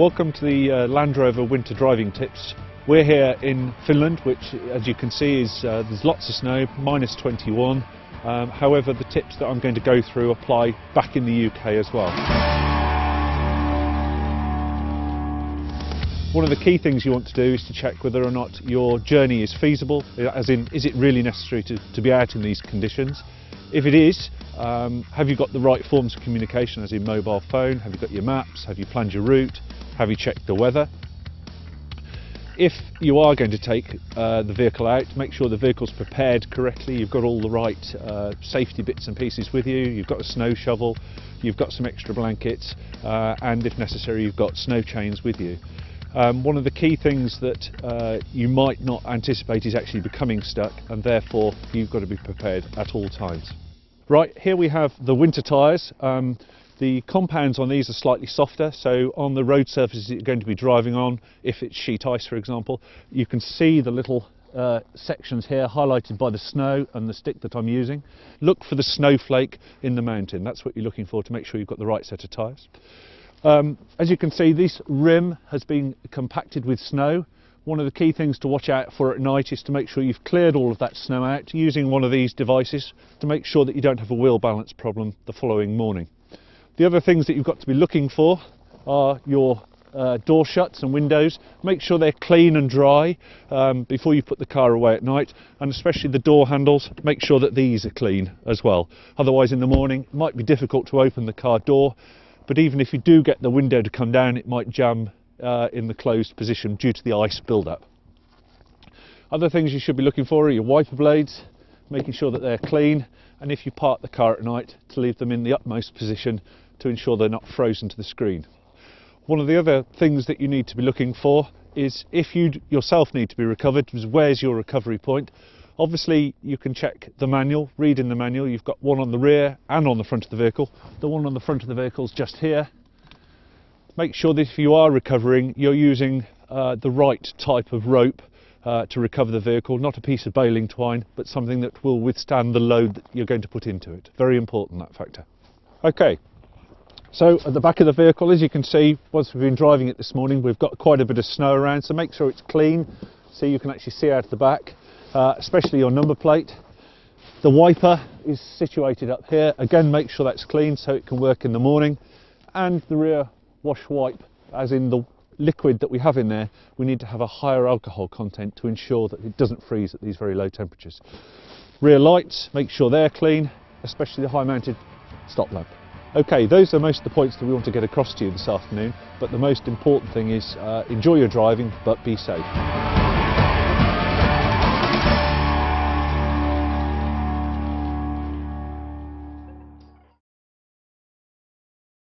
Welcome to the Land Rover Winter Driving Tips. We're here in Finland, which as you can see is there's lots of snow, -21. However, the tips that I'm going to go through apply back in the UK as well. One of the key things you want to do is to check whether or not your journey is feasible, as in, is it really necessary to be out in these conditions? If it is, have you got the right forms of communication, as in mobile phone? Have you got your maps? Have you planned your route? Have you checked the weather? If you are going to take the vehicle out, make sure the vehicle's prepared correctly. You've got all the right safety bits and pieces with you. You've got a snow shovel, you've got some extra blankets, and if necessary, you've got snow chains with you. One of the key things that you might not anticipate is actually becoming stuck, and therefore you've got to be prepared at all times. Right, here we have the winter tyres. The compounds on these are slightly softer, so on the road surfaces you're going to be driving on, if it's sheet ice for example, you can see the little sections here highlighted by the snow and the stick that I'm using. Look for the snowflake in the mountain. That's what you're looking for to make sure you've got the right set of tyres. As you can see, this rim has been compacted with snow. One of the key things to watch out for at night is to make sure you've cleared all of that snow out using one of these devices to make sure that you don't have a wheel balance problem the following morning. The other things that you've got to be looking for are your door shuts and windows. Make sure they're clean and dry before you put the car away at night, and especially the door handles, make sure that these are clean as well. Otherwise in the morning it might be difficult to open the car door, but even if you do get the window to come down, it might jam in the closed position due to the ice build-up. Other things you should be looking for are your wiper blades, making sure that they're clean, and if you park the car at night, to leave them in the utmost position to ensure they're not frozen to the screen. One of the other things that you need to be looking for is if you yourself need to be recovered, is where's your recovery point. Obviously you can check the manual, read in the manual. You've got one on the rear and on the front of the vehicle. The one on the front of the vehicle is just here. Make sure that if you are recovering, you're using the right type of rope to recover the vehicle, not a piece of baling twine, but something that will withstand the load that you're going to put into it. Very important, that factor. Okay, so at the back of the vehicle, as you can see, once we've been driving it this morning, we've got quite a bit of snow around, so make sure it's clean so you can actually see out the back, especially your number plate. The wiper is situated up here. Again, make sure that's clean so it can work in the morning. And the rear wash wipe, as in the liquid that we have in there, we need to have a higher alcohol content to ensure that it doesn't freeze at these very low temperatures. Rear lights, make sure they're clean, especially the high mounted stop lamp. Okay, those are most of the points that we want to get across to you this afternoon, but the most important thing is enjoy your driving, but be safe.